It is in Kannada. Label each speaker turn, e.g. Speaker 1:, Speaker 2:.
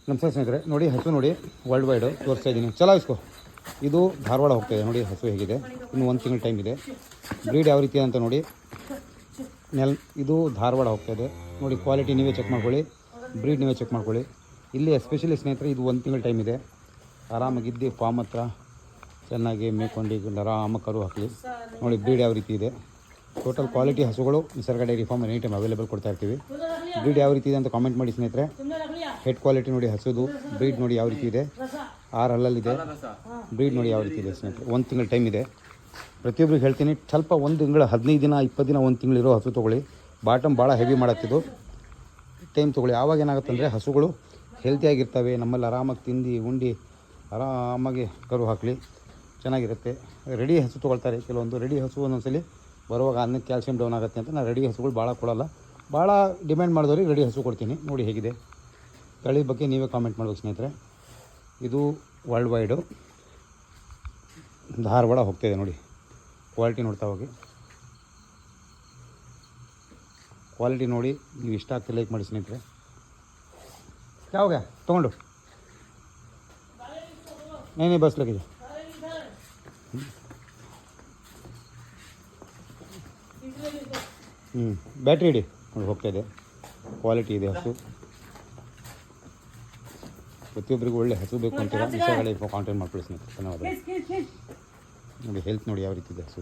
Speaker 1: ನಮಸ್ಕಾರ ಸ್ನೇಹಿತರೆ, ನೋಡಿ ಹಸು ನೋಡಿ ವರ್ಲ್ಡ್ ವೈಡು ತೋರಿಸ್ತಾ ಇದ್ದೀನಿ. ಚಲಾಯಿಸ್ಕೊ. ಇದು ಧಾರವಾಡ ಹೋಗ್ತಾಯಿದೆ ನೋಡಿ. ಹಸು ಹೇಗಿದೆ, ಇನ್ನು 1 ತಿಂಗಳು ಟೈಮ್ ಇದೆ. ಬ್ರೀಡ್ ಯಾವ ರೀತಿ ಅಂತ ನೋಡಿ. ಇದು ಧಾರವಾಡ ಹೋಗ್ತಾಯಿದೆ ನೋಡಿ. ಕ್ವಾಲಿಟಿ ನೀವೇ ಚೆಕ್ ಮಾಡ್ಕೊಳ್ಳಿ, ಬ್ರೀಡ್ ನೀವೇ ಚೆಕ್ ಮಾಡ್ಕೊಳ್ಳಿ. ಇಲ್ಲಿ ಎಸ್ಪೆಷಲಿ ಸ್ನೇಹಿತರೆ ಇದು 1 ತಿಂಗಳು ಟೈಮ್ ಇದೆ. ಆರಾಮಾಗಿದ್ದು ಫಾರ್ಮ್ ಹತ್ರ ಚೆನ್ನಾಗಿ ಮೇಯ್ಕೊಂಡು ಆರಾಮಾಗಿ ಕರು ಹಾಕಲಿ. ನೋಡಿ ಬ್ರೀಡ್ ಯಾವ ರೀತಿ ಇದೆ. ಟೋಟಲ್ ಕ್ವಾಲಿಟಿ ಹಸುಗಳು ನಿಸರ್ಗ dairy farm any time available ಕೊಡ್ತಾ ಇರ್ತೀವಿ. ಬ್ರೀಡ್ ಯಾವ ರೀತಿ ಇದೆ ಅಂತ ಕಾಮೆಂಟ್ ಮಾಡಿ ಸ್ನೇಹಿತರೆ. ಹೆಡ್ ಕ್ವಾಲಿಟಿ ನೋಡಿ ಹಸುದು. ಬ್ರೀಡ್ ನೋಡಿ ಯಾವ ರೀತಿ ಇದೆ, 6 ಹಲ್ಲಲ್ಲಿದೆ. ಬ್ರೀಡ್ ನೋಡಿ ಯಾವ ರೀತಿ ಇದೆ ಸ್ನೇಹಿತರೆ. 1 ತಿಂಗಳು ಟೈಮ್ ಇದೆ. ಪ್ರತಿಯೊಬ್ಬರಿಗೆ ಹೇಳ್ತೀನಿ, ಸ್ವಲ್ಪ 1 ತಿಂಗಳು 15 ದಿನ 20 ದಿನ 1 ತಿಂಗಳಿರೋ ಹಸು ತೊಗೊಳ್ಳಿ. ಬಾಟಮ್ ಭಾಳ ಹೆವಿ ಮಾಡತ್ತಿದ್ದು ಟೈಮ್ ತೊಗೊಳ್ಳಿ. ಆವಾಗ ಏನಾಗುತ್ತೆ ಅಂದರೆ ಹಸುಗಳು ಹೆಲ್ತಿಯಾಗಿರ್ತವೆ. ನಮ್ಮಲ್ಲಿ ಆರಾಮಾಗಿ ತಿಂದು ಉಂಡು ಆರಾಮಾಗಿ ಕರು ಹಾಕಲಿ, ಚೆನ್ನಾಗಿರುತ್ತೆ. ರೆಡಿ ಹಸು ತೊಗೊಳ್ತಾರೆ ಕೆಲವೊಂದು. ರೆಡಿ ಹಸು ಒಂದೊಂದ್ಸಲಿ ಬರುವಾಗ ಅನ್ನಕ್ಕೆ ಕ್ಯಾಲ್ಸಿಯಂ ಡೌನ್ ಆಗುತ್ತೆ ಅಂತ ನಾನು ರೆಡಿ ಹಸುಗಳು ಭಾಳ ಕೊಡೋಲ್ಲ. ಭಾಳ ಡಿಮ್ಯಾಂಡ್ ಮಾಡಿದವ್ರಿಗೆ ರೆಡಿ ಹಸು ಕೊಡ್ತೀನಿ. ನೋಡಿ ಹೇಗಿದೆ ತಳಿ ಬಗ್ಗೆ ನೀವೇ ಕಾಮೆಂಟ್ ಮಾಡ್ಬೇಕು ಸ್ನೇಹಿತರೆ. ಇದು ವರ್ಲ್ಡ್ ವೈಡು ಧಾರವಾಡ ಹೋಗ್ತಾಯಿದೆ ನೋಡಿ. ಕ್ವಾಲಿಟಿ ನೋಡ್ತಾ ಹೋಗಿ. ಕ್ವಾಲಿಟಿ ನೋಡಿ, ನೀವು ಇಷ್ಟ ಆಗ್ತಿಲ್ಲ ಲೈಕ್ ಮಾಡಿ ಸ್ನೇಹಿತರೆ. ಯಾವಾಗ ತೊಗೊಂಡು ಏನೇ ಬಸ್ ಲಗಿದೆ. ಬ್ಯಾಟ್ರಿ ಇಡಿ ನೋಡಿ ಹೋಗ್ತಾಯಿದೆ. ಕ್ವಾಲಿಟಿ ಇದೆ ಹಸು. ಪ್ರತಿಯೊಬ್ಬರಿಗೂ ಒಳ್ಳೆ ಹಸು ಬೇಕು ಅಂತೀರಾ, ಇನ್ಸ್ಟಾಗ್ರಾಮಲ್ಲಿ ಕಾಂಟ್ಯಾಕ್ಟ್ ಮಾಡ್ಕೊಳ್ಳಿ ಸ್ನೇಹಿತರೆ. ಧನ್ಯವಾದ. ನೋಡಿ ಹೆಲ್ತ್ ನೋಡಿ ಯಾವ ರೀತಿ ಇದೆ ಹಸು.